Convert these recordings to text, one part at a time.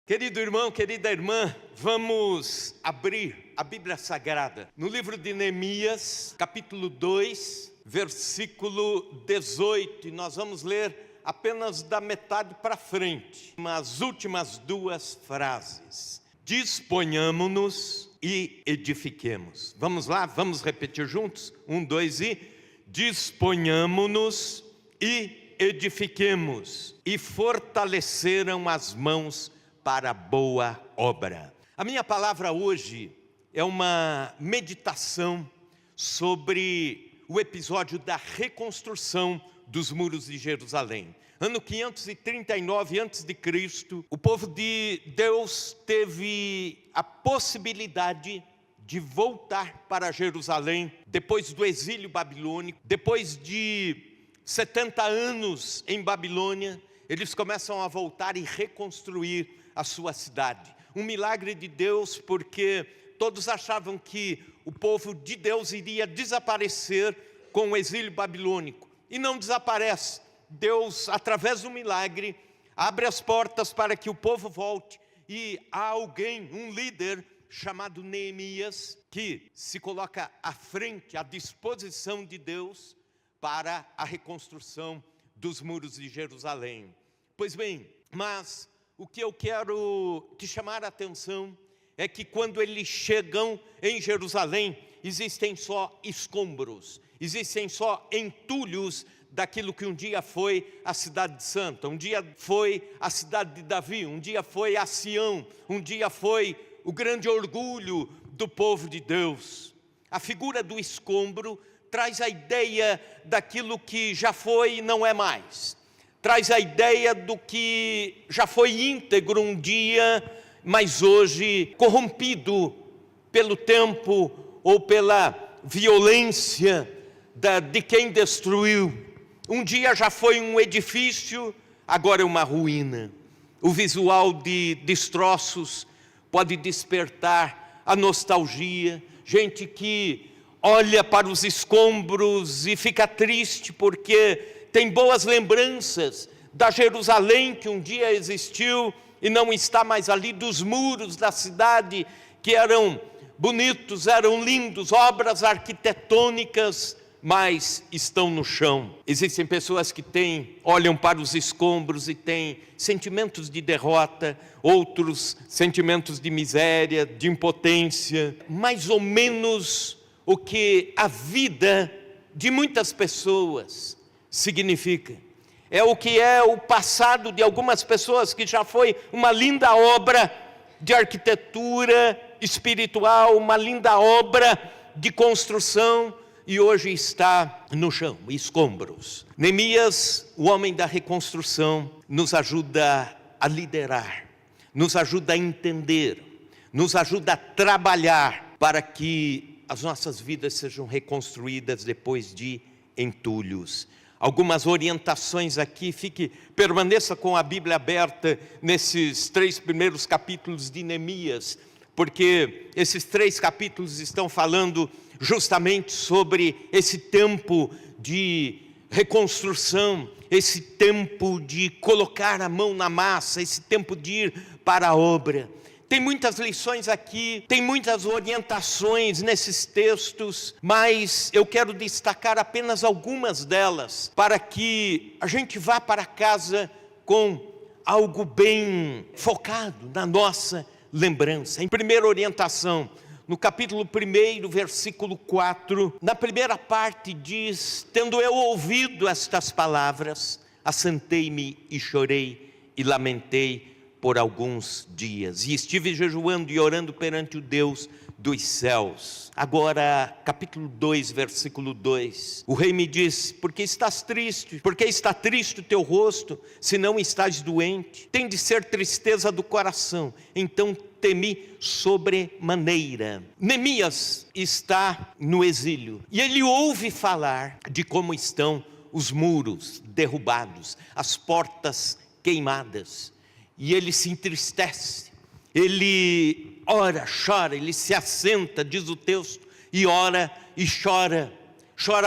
Querido irmão, querida irmã, vamos abrir a Bíblia Sagrada no livro de Neemias, capítulo 2, versículo 18, e nós vamos ler apenas da metade para frente, as últimas duas frases. Disponhamo-nos e edifiquemos. Vamos lá, vamos repetir juntos? 1, 2 e... Disponhamo-nos e edifiquemos, e fortaleceram as mãos para a boa obra. A minha palavra hoje é uma meditação sobre o episódio da reconstrução dos muros de Jerusalém. Ano 539 a.C., o povo de Deus teve a possibilidade de voltar para Jerusalém depois do exílio babilônico. Depois de 70 anos em Babilônia, eles começam a voltar e reconstruir a sua cidade. Um milagre de Deus, porque todos achavam que o povo de Deus iria desaparecer com o exílio babilônico. E não desaparece. Deus, através do milagre, abre as portas para que o povo volte. E há alguém, um líder chamado Neemias, que se coloca à frente, à disposição de Deus para a reconstrução dos muros de Jerusalém. Pois bem, mas o que eu quero te chamar a atenção é que quando eles chegam em Jerusalém, existem só escombros, existem só entulhos daquilo que um dia foi a cidade santa, um dia foi a cidade de Davi, um dia foi a Sião, um dia foi o grande orgulho do povo de Deus. A figura do escombro traz a ideia daquilo que já foi e não é mais. Traz a ideia do que já foi íntegro um dia, mas hoje corrompido pelo tempo ou pela violência de quem destruiu. Um dia já foi um edifício, agora é uma ruína. O visual de destroços pode despertar a nostalgia. Gente que olha para os escombros e fica triste porque tem boas lembranças da Jerusalém que um dia existiu e não está mais ali, dos muros da cidade que eram bonitos, eram lindos, obras arquitetônicas, mas estão no chão. Existem pessoas que olham para os escombros e têm sentimentos de derrota, outros sentimentos de miséria, de impotência, mais ou menos o que a vida de muitas pessoas significa. É o que é o passado de algumas pessoas que já foi uma linda obra de arquitetura espiritual, uma linda obra de construção, e hoje está no chão, escombros. Neemias, o homem da reconstrução, nos ajuda a liderar, nos ajuda a entender, nos ajuda a trabalhar para que as nossas vidas sejam reconstruídas depois de entulhos. Algumas orientações aqui, permaneça com a Bíblia aberta nesses 3 primeiros capítulos de Neemias, porque esses 3 capítulos estão falando justamente sobre esse tempo de reconstrução, esse tempo de colocar a mão na massa, esse tempo de ir para a obra. Tem muitas lições aqui, tem muitas orientações nesses textos, mas eu quero destacar apenas algumas delas, para que a gente vá para casa com algo bem focado na nossa lembrança. Em primeira orientação, no capítulo 1, versículo 4, na primeira parte diz: tendo eu ouvido estas palavras, assentei-me e chorei e lamentei por alguns dias, e estive jejuando e orando perante o Deus dos céus. Agora, capítulo 2, versículo 2, o rei me diz: porque estás triste? Porque está triste o teu rosto, se não estás doente? Tem de ser tristeza do coração. Então temi sobremaneira. Neemias está no exílio, e ele ouve falar de como estão os muros derrubados, as portas queimadas, e ele se entristece, ele ora, chora, ele se assenta, diz o texto, e ora e chora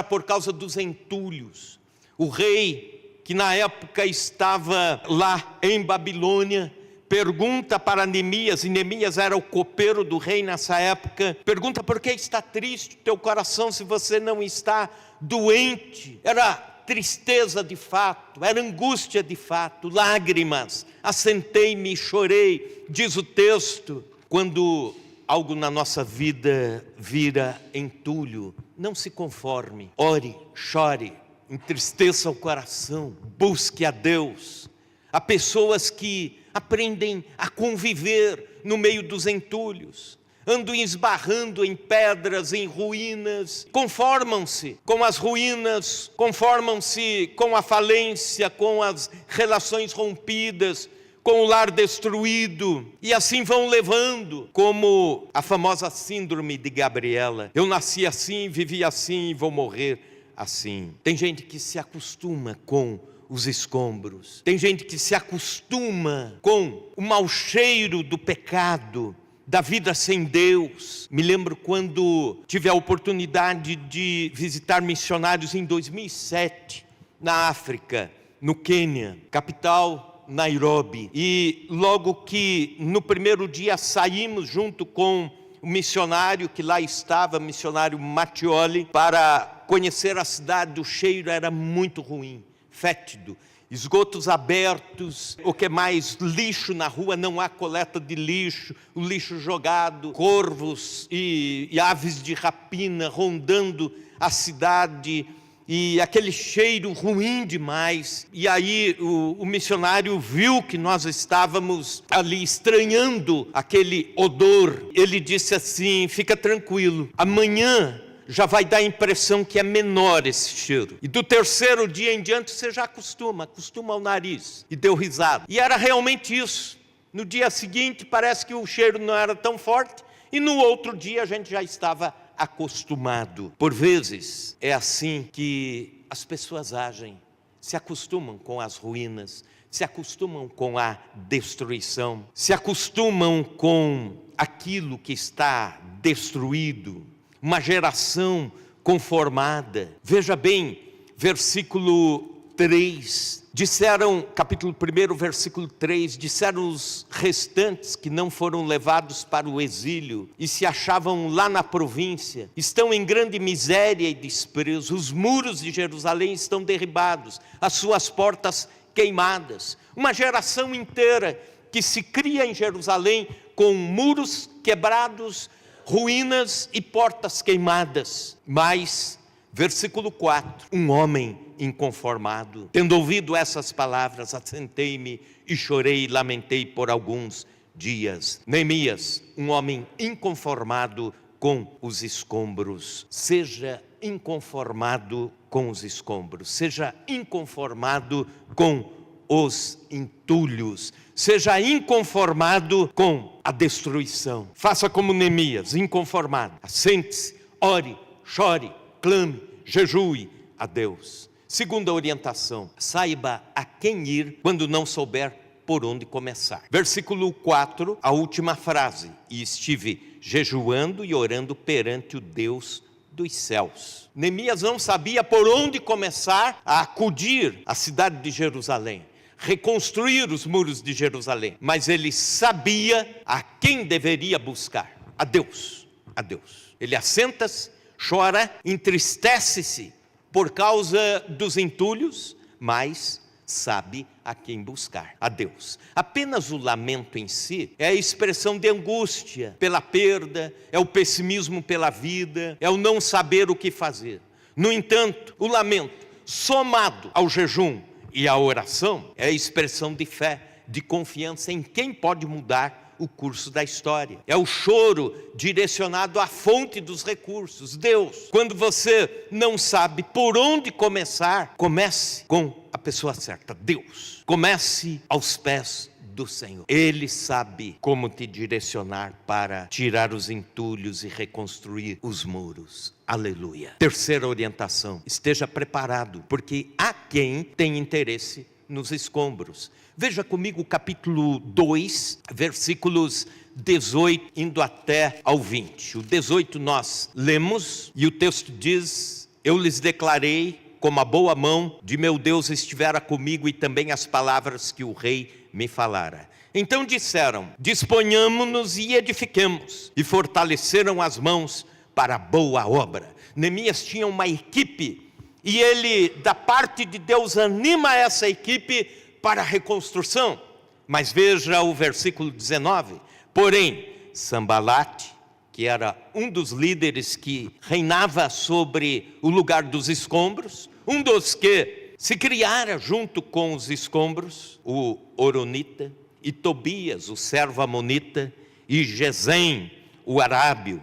por causa dos entulhos. O rei, que na época estava lá em Babilônia, pergunta para Neemias, e Neemias era o copeiro do rei nessa época, pergunta: por que está triste o teu coração se você não está doente? Era tristeza de fato, era angústia de fato, lágrimas, assentei-me e chorei, diz o texto. Quando algo na nossa vida vira entulho, não se conforme, ore, chore, entristeça o coração, busque a Deus. Há pessoas que aprendem a conviver no meio dos entulhos, andam esbarrando em pedras, em ruínas, conformam-se com as ruínas, conformam-se com a falência, com as relações rompidas, com o lar destruído, e assim vão levando, como a famosa síndrome de Gabriela: eu nasci assim, vivi assim e vou morrer assim. Tem gente que se acostuma com os escombros, tem gente que se acostuma com o mau cheiro do pecado, da vida sem Deus. Me lembro quando tive a oportunidade de visitar missionários em 2007, na África, no Quênia, capital Nairobi, e logo que no primeiro dia saímos junto com o missionário que lá estava, missionário Mattioli, para conhecer a cidade. O cheiro era muito ruim, fétido, esgotos abertos, o que mais, lixo na rua, não há coleta de lixo, o lixo jogado, corvos e aves de rapina rondando a cidade, e aquele cheiro ruim demais. E aí o missionário viu que nós estávamos ali estranhando aquele odor. Ele disse assim: fica tranquilo, amanhã já vai dar a impressão que é menor esse cheiro, e do terceiro dia em diante você já acostuma ao nariz. E deu risada, e era realmente isso. No dia seguinte parece que o cheiro não era tão forte, e no outro dia a gente já estava acostumado. Por vezes é assim que as pessoas agem, se acostumam com as ruínas, se acostumam com a destruição, se acostumam com aquilo que está destruído. Uma geração conformada. Veja bem, versículo 3, disseram, capítulo 1, versículo 3, disseram os restantes que não foram levados para o exílio e se achavam lá na província: estão em grande miséria e desprezo, os muros de Jerusalém estão derribados, as suas portas queimadas. Uma geração inteira que se cria em Jerusalém com muros quebrados, ruínas e portas queimadas. Mas, versículo 4, um homem inconformado, tendo ouvido essas palavras, assentei-me e chorei e lamentei por alguns dias. Neemias, um homem inconformado com os escombros. Seja inconformado com os escombros, seja inconformado com os entulhos, seja inconformado com a destruição. Faça como Neemias, inconformado. Assente-se, ore, chore, clame, jejue a Deus. Segunda orientação: saiba a quem ir quando não souber por onde começar. Versículo 4, a última frase: e estive jejuando e orando perante o Deus dos céus. Neemias não sabia por onde começar a acudir à cidade de Jerusalém, reconstruir os muros de Jerusalém, mas ele sabia a quem deveria buscar: a Deus, a Deus. Ele assenta-se, chora, entristece-se por causa dos entulhos, mas sabe a quem buscar: a Deus. Apenas o lamento em si é a expressão de angústia pela perda, é o pessimismo pela vida, é o não saber o que fazer. No entanto, o lamento, somado ao jejum e à oração, é a expressão de fé, de confiança em quem pode mudar o curso da história. É o choro direcionado à fonte dos recursos, Deus. Quando você não sabe por onde começar, comece com a pessoa certa, Deus. Comece aos pés do Senhor. Ele sabe como te direcionar para tirar os entulhos e reconstruir os muros. Aleluia. Terceira orientação: esteja preparado, porque há quem tem interesse nos escombros. Veja comigo o capítulo 2, versículos 18 indo até ao 20. O 18 nós lemos e o texto diz: eu lhes declarei como a boa mão de meu Deus estivera comigo, e também as palavras que o rei me falara. Então disseram: disponhamo-nos e edifiquemos. E fortaleceram as mãos para a boa obra. Neemias tinha uma equipe, e ele, da parte de Deus, anima essa equipe para a reconstrução. Mas veja o versículo 19. Porém, Sambalate, que era um dos líderes que reinava sobre o lugar dos escombros, um dos que se criara junto com os escombros, o Oronita, e Tobias, o servo amonita, e Gesem, o arábio,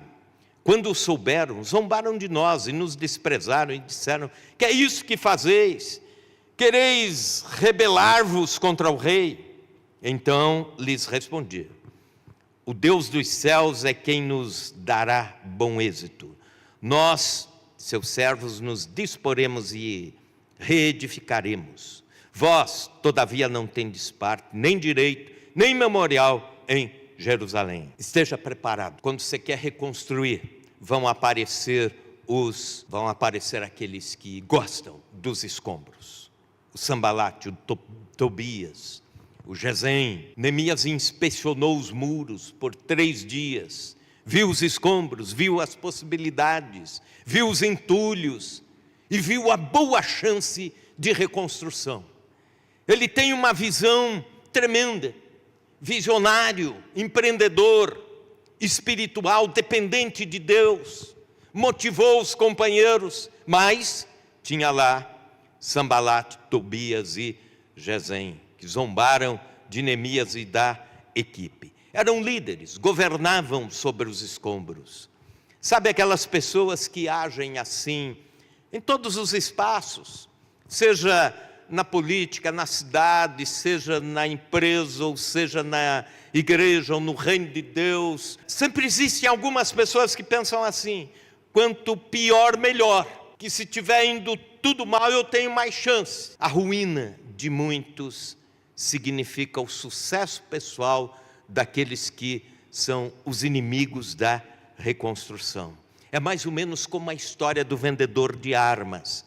quando o souberam, zombaram de nós e nos desprezaram e disseram: que é isso que fazeis? Quereis rebelar-vos contra o rei? Então lhes respondi: o Deus dos céus é quem nos dará bom êxito. Nós, seus servos, nos disporemos e reedificaremos. Vós, todavia, não tendes parte, nem direito, nem memorial em Jerusalém. Esteja preparado. Quando você quer reconstruir, vão aparecer aqueles que gostam dos escombros. O Sambalate, o Tobias, o Gesem. Neemias inspecionou os muros por 3 dias, viu os escombros, viu as possibilidades, viu os entulhos e viu a boa chance de reconstrução. Ele tem uma visão tremenda, visionário, empreendedor, espiritual, dependente de Deus, motivou os companheiros, mas tinha lá Sambalate, Tobias e Gesem, que zombaram de Neemias e da equipe. Eram líderes, governavam sobre os escombros. Sabe aquelas pessoas que agem assim em todos os espaços, seja na política, na cidade, seja na empresa, ou seja na igreja, ou no reino de Deus. Sempre existem algumas pessoas que pensam assim: quanto pior, melhor, que se estiver indo tudo mal, eu tenho mais chance. A ruína de muitos significa o sucesso pessoal daqueles que são os inimigos da reconstrução. É mais ou menos como a história do vendedor de armas.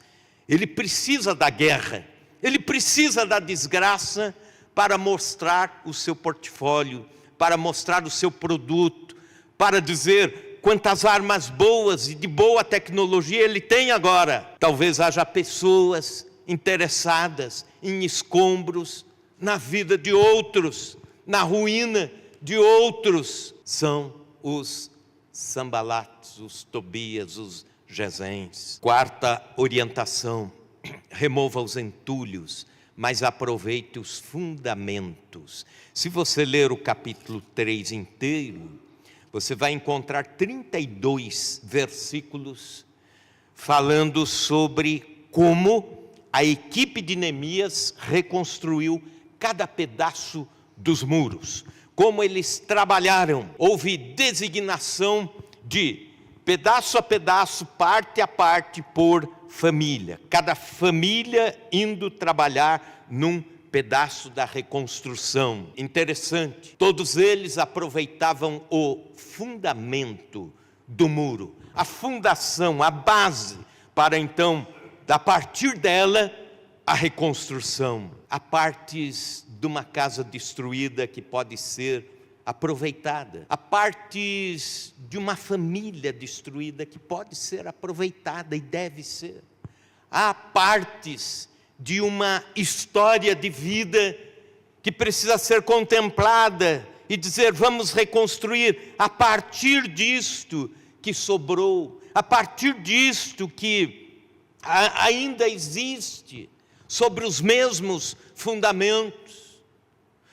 Ele precisa da guerra, ele precisa da desgraça para mostrar o seu portfólio, para mostrar o seu produto, para dizer quantas armas boas e de boa tecnologia ele tem agora. Talvez haja pessoas interessadas em escombros na vida de outros, na ruína de outros. São os Sambalates, os Tobias, os Gesems. 4ª orientação: remova os entulhos, mas aproveite os fundamentos. Se você ler o capítulo 3 inteiro, você vai encontrar 32 versículos falando sobre como a equipe de Neemias reconstruiu cada pedaço dos muros, como eles trabalharam. Houve designação de pedaço a pedaço, parte a parte, por família, cada família indo trabalhar num pedaço da reconstrução. Interessante, todos eles aproveitavam o fundamento do muro, a fundação, a base, para então, a partir dela, a reconstrução. Há partes de uma casa destruída que pode ser aproveitada. Há partes de uma família destruída que pode ser aproveitada e deve ser. Há partes de uma história de vida que precisa ser contemplada e dizer: vamos reconstruir a partir disto que sobrou, a partir disto que ainda existe, sobre os mesmos fundamentos.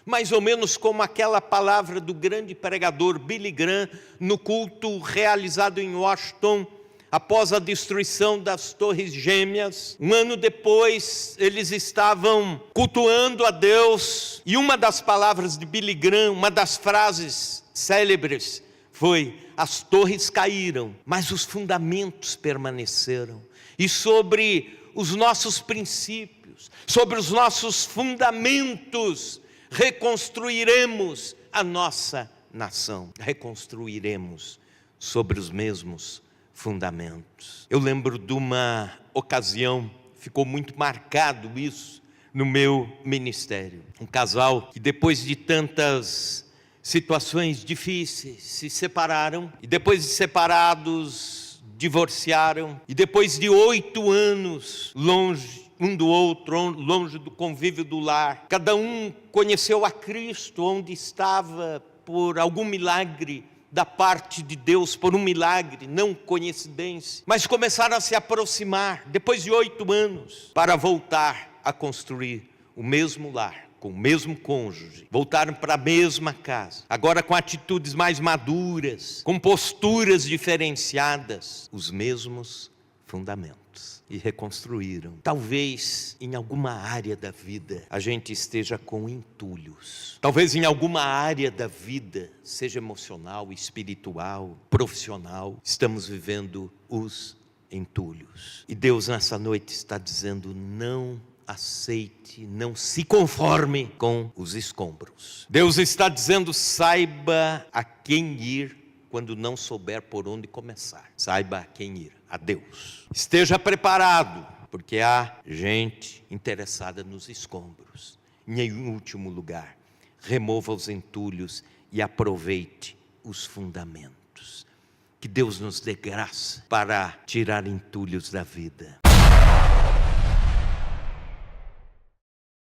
Mais ou menos como aquela palavra do grande pregador Billy Graham no culto realizado em Washington, após a destruição das Torres Gêmeas. Um ano depois, eles estavam cultuando a Deus, e uma das palavras de Billy Graham, uma das frases célebres, foi: as torres caíram, mas os fundamentos permaneceram. E sobre os nossos princípios, sobre os nossos fundamentos, reconstruiremos a nossa nação. Reconstruiremos sobre os mesmos fundamentos. Eu lembro de uma ocasião ficou muito marcado isso no meu ministério. Um casal que depois de tantas situações difíceis se separaram, e depois de separados divorciaram, e depois de 8 anos longe um do outro, longe do convívio do lar, cada um conheceu a Cristo onde estava por algum milagre da parte de Deus, por um milagre, não coincidência, mas começaram a se aproximar depois de 8 anos para voltar a construir o mesmo lar, com o mesmo cônjuge, voltaram para a mesma casa, agora com atitudes mais maduras, com posturas diferenciadas, os mesmos fundamentos, e reconstruíram. Talvez em alguma área da vida a gente esteja com entulhos, talvez em alguma área da vida, seja emocional, espiritual, profissional, estamos vivendo os entulhos, e Deus nessa noite está dizendo: não aceite, não se conforme com os escombros. Deus está dizendo: saiba a quem ir quando não souber por onde começar. Saiba a quem ir, a Deus. Esteja preparado, porque há gente interessada nos escombros. Em último lugar, remova os entulhos e aproveite os fundamentos. Que Deus nos dê graça para tirar entulhos da vida.